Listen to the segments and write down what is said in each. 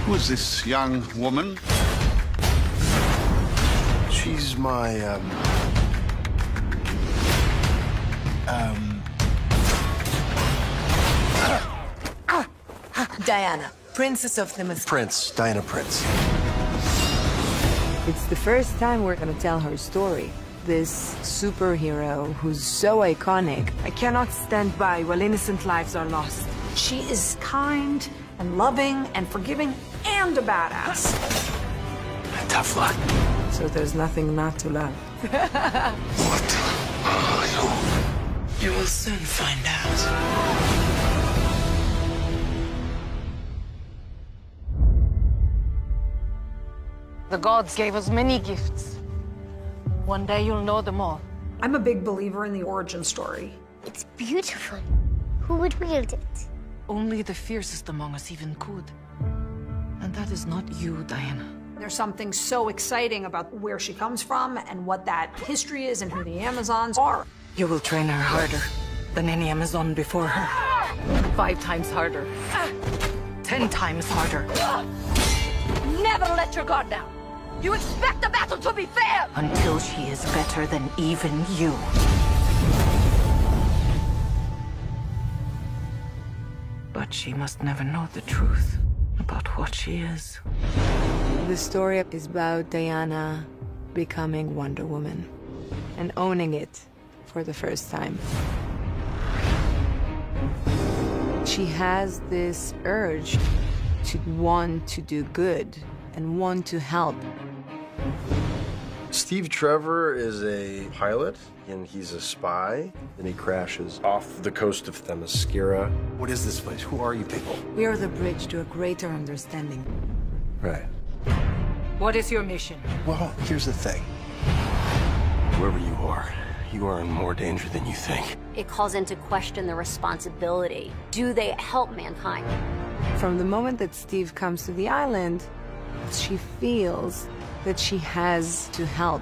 Who is this young woman? She's my, Diana, Princess of the Mist. Prince, Diana Prince. It's the first time we're gonna tell her story. This superhero who's so iconic. I cannot stand by while innocent lives are lost. She is kind and loving and forgiving and a badass. Tough luck. So there's nothing not to love. What are you? You will soon find out. The gods gave us many gifts. One day you'll know them all. I'm a big believer in the origin story. It's beautiful. Who would wield it? Only the fiercest among us even could. And that is not you, Diana. There's something so exciting about where she comes from and what that history is and who the Amazons are. You will train her harder than any Amazon before her. 5 times harder. 10 times harder. Never let your guard down. You expect the battle to be fair! Until she is better than even you. But she must never know the truth about what she is. The story is about Diana becoming Wonder Woman and owning it for the first time. She has this urge to want to do good and want to help. Steve Trevor is a pilot, and he's a spy. Then he crashes off the coast of Themyscira. What is this place? Who are you people? We are the bridge to a greater understanding. Right. What is your mission? Well, here's the thing. Whoever you are in more danger than you think. It calls into question the responsibility. Do they help mankind? From the moment that Steve comes to the island, she feels that she has to help.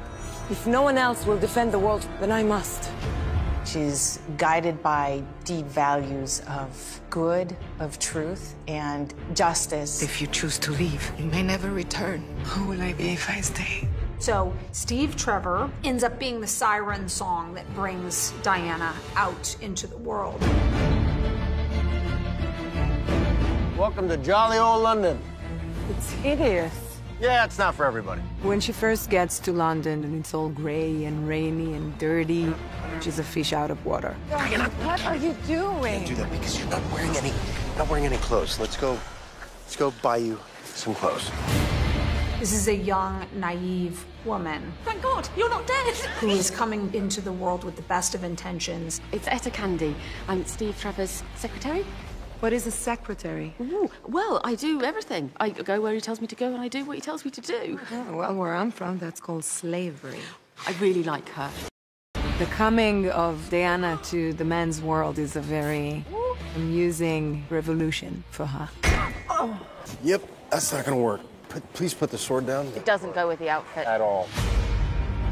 If no one else will defend the world, then I must. She's guided by deep values of good, of truth, and justice. If you choose to leave, you may never return. Who will I be if I stay? So Steve Trevor ends up being the siren song that brings Diana out into the world. Welcome to jolly old London. It's hideous. Yeah, it's not for everybody. When she first gets to London and it's all gray and rainy and dirty, she's a fish out of water. What are you doing? Do that because you're not wearing any clothes. Let's go buy you some clothes. This is a young, naive woman Thank God, you're not dead! who is coming into the world with the best of intentions. It's Etta Candy. I'm Steve Trevor's secretary. What is a secretary? Ooh, well, I do everything. I go where he tells me to go and I do what he tells me to do. Oh, well, where I'm from, that's called slavery. I really like her. The coming of Diana to the men's world is a very amusing revolution for her. Yep, that's not gonna work. Please put the sword down. It doesn't go with the outfit. At all.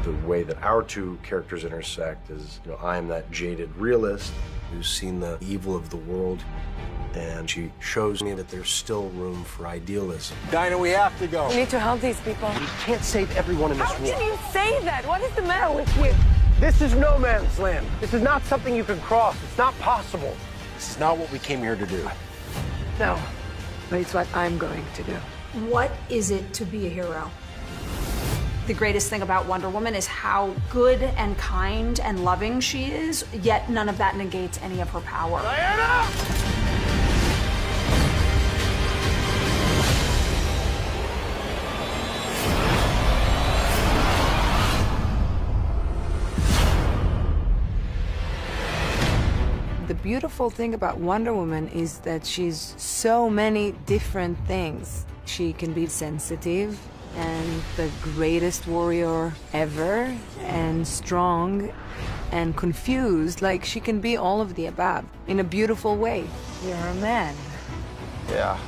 The way that our two characters intersect is, I am that jaded realist who's seen the evil of the world, and she shows me that there's still room for idealism. Dinah, we have to go. We need to help these people. We can't save everyone in this war. How can you say that? What is the matter with you? This is no man's land. This is not something you can cross. It's not possible. This is not what we came here to do. No, but it's what I'm going to do. What is it to be a hero? The greatest thing about Wonder Woman is how good and kind and loving she is, yet none of that negates any of her power. Diana! The beautiful thing about Wonder Woman is that she's so many different things. She can be sensitive and the greatest warrior ever, and strong and confused. Like, she can be all of the above in a beautiful way. You're a man. Yeah.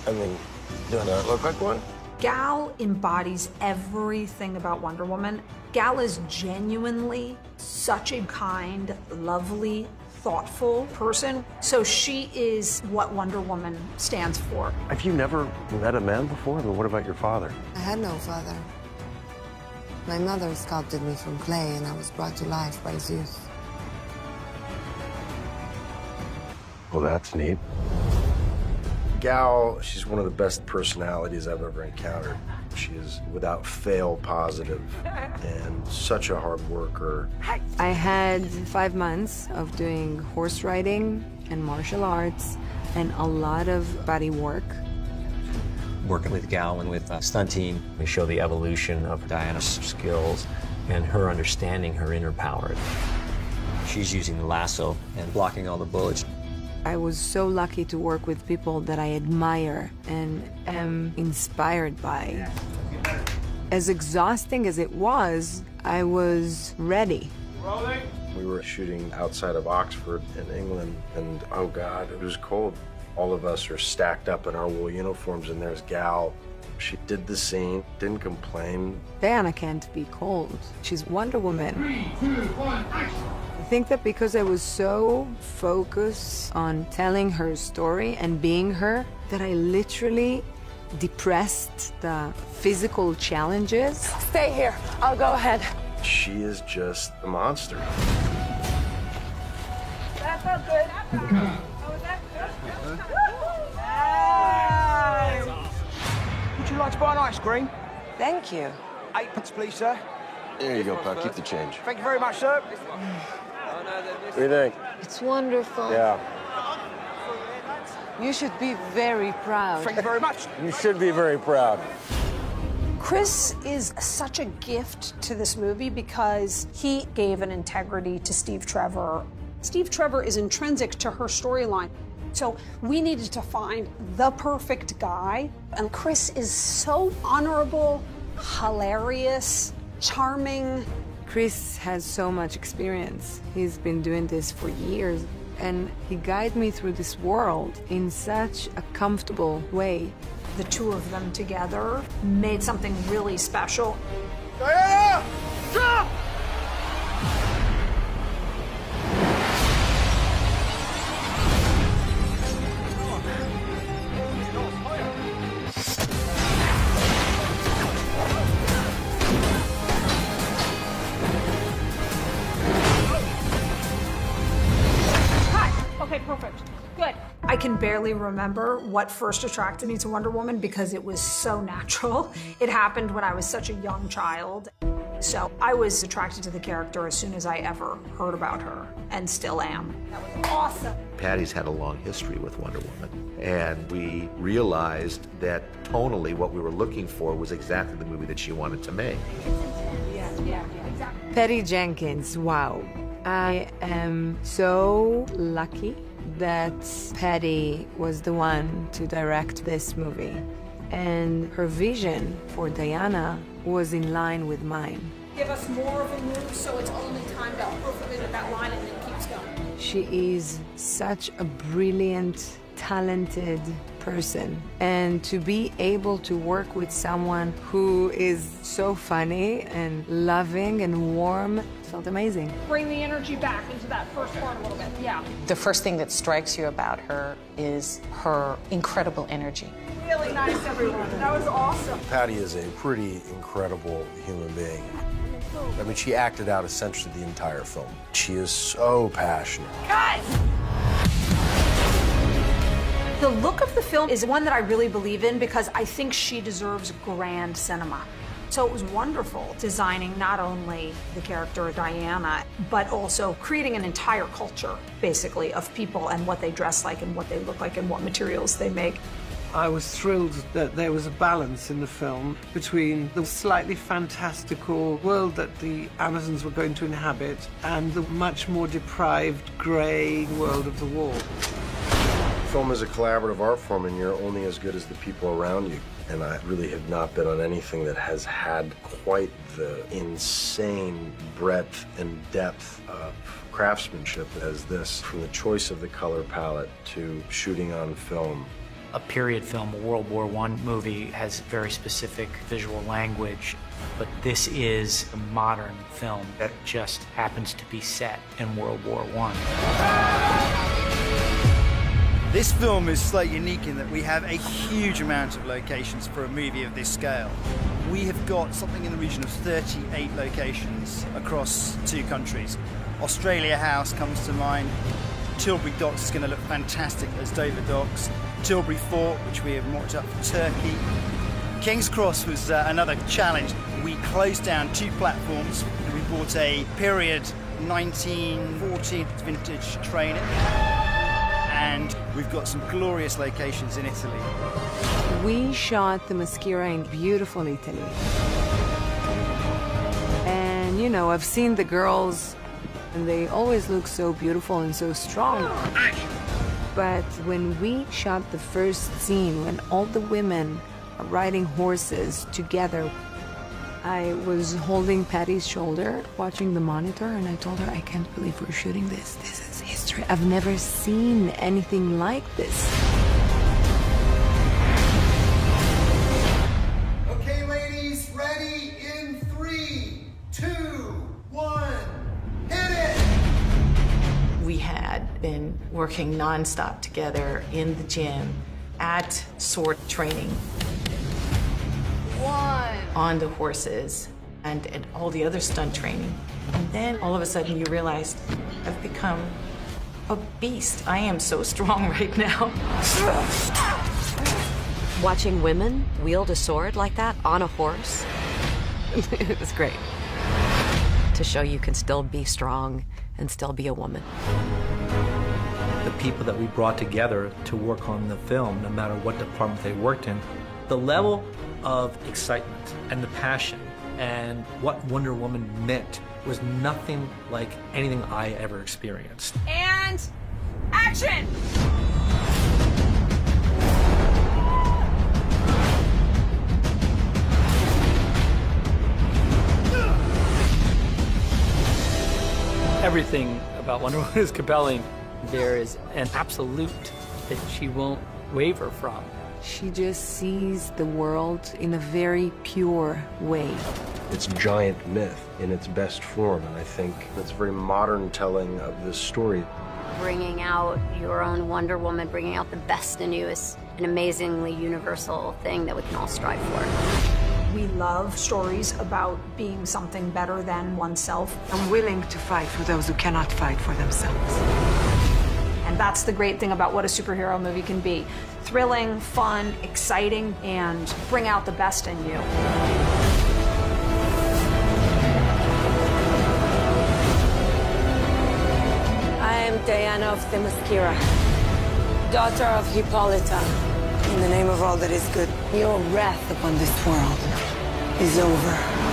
I mean, do I not look like one? Gal embodies everything about Wonder Woman. Gal is genuinely such a kind, lovely, thoughtful person. So she is what Wonder Woman stands for. Have you never met a man before? I mean, what about your father? I had no father. My mother sculpted me from clay, and I was brought to life by Zeus. Well, that's neat. Gal, she's one of the best personalities I've ever encountered. She is without fail positive and such a hard worker. I had 5 months of doing horse riding and martial arts and a lot of body work. Working with Gal and with stunt team, we show the evolution of Diana's skills and her understanding her inner power. She's using the lasso and blocking all the bullets. I was so lucky to work with people that I admire and am inspired by. As exhausting as it was, I was ready. We were shooting outside of Oxford in England, and oh God, it was cold. All of us are stacked up in our wool uniforms, and there's Gal. She did the scene, didn't complain. Diana can't be cold. She's Wonder Woman. 3, 2, 1, action! I think that because I was so focused on telling her story and being her, that I literally depressed the physical challenges. Stay here. I'll go ahead. She is just a monster. That felt good. Oh, was that good? Nice. Would you like to buy an ice cream? Thank you. 8 please, sir. There you go, pal. Keep the change. Thank you very much, sir. What do you think? It's wonderful. Yeah. You should be very proud. Thank you very much. You should be very proud. Chris is such a gift to this movie because he gave an integrity to Steve Trevor. Steve Trevor is intrinsic to her storyline. So we needed to find the perfect guy. And Chris is so honorable, hilarious, charming. Chris has so much experience. He's been doing this for years, and he guided me through this world in such a comfortable way. The two of them together made something really special. Diana! Stop! Okay, perfect. Good. I can barely remember what first attracted me to Wonder Woman because it was so natural. It happened when I was such a young child. So I was attracted to the character as soon as I ever heard about her, and still am. That was awesome. Patty's had a long history with Wonder Woman, and we realized that tonally what we were looking for was exactly the movie that she wanted to make. Yeah, exactly. Patty Jenkins, wow. I am so lucky that Patty was the one to direct this movie. And her vision for Diana was in line with mine. Give us more of a move so it's only timed out perfectly with that line and it keeps going. She is such a brilliant, talented person. And to be able to work with someone who is so funny and loving and warm felt amazing. Bring the energy back into that first part a little bit, yeah. The first thing that strikes you about her is her incredible energy. Really nice, everyone. That was awesome. Patty is a pretty incredible human being. I mean, she acted out essentially the entire film. She is so passionate. Guys! The look of the film is one that I really believe in because I think she deserves grand cinema. So it was wonderful designing not only the character of Diana, but also creating an entire culture, basically, of people and what they dress like and what they look like and what materials they make. I was thrilled that there was a balance in the film between the slightly fantastical world that the Amazons were going to inhabit and the much more deprived, grey world of the war. Film is a collaborative art form, and you're only as good as the people around you. And I really have not been on anything that has had quite the insane breadth and depth of craftsmanship as this. From the choice of the color palette to shooting on film, A period film, a World War I movie, has very specific visual language, but this is a modern film that just happens to be set in World War I. This film is slightly unique in that we have a huge amount of locations for a movie of this scale. We have got something in the region of 38 locations across 2 countries. Australia House comes to mind. Tilbury Docks is going to look fantastic as Dover Docks. Tilbury Fort, which we have mocked up for Turkey. King's Cross was another challenge. We closed down 2 platforms and we bought a period 1940 vintage train. And we've got some glorious locations in Italy. We shot the Maschera in beautiful Italy. And you know, I've seen the girls and they always look so beautiful and so strong. But when we shot the first scene, when all the women are riding horses together, I was holding Patty's shoulder, watching the monitor, and I told her, I can't believe we're shooting this. This is history. I've never seen anything like this. Okay, ladies, ready in 3, 2, 1. We had been working nonstop together in the gym, at sword training, on the horses, and all the other stunt training. And then all of a sudden you realize, I've become a beast. I am so strong right now. Watching women wield a sword like that on a horse, it was great. To show you can still be strong and still be a woman. The people that we brought together to work on the film, no matter what department they worked in, the level of excitement and the passion and what Wonder Woman meant was nothing like anything I ever experienced. And action! Everything about Wonder Woman is compelling. There is an absolute that she won't waver from. She just sees the world in a very pure way. It's giant myth in its best form, and I think it's a very modern telling of this story. Bringing out your own Wonder Woman, bringing out the best in you is an amazingly universal thing that we can all strive for. We love stories about being something better than oneself. I'm willing to fight for those who cannot fight for themselves. And that's the great thing about what a superhero movie can be. Thrilling, fun, exciting, and bring out the best in you. I am Diana of Themyscira, daughter of Hippolyta. In the name of all that is good, your wrath upon this world is over.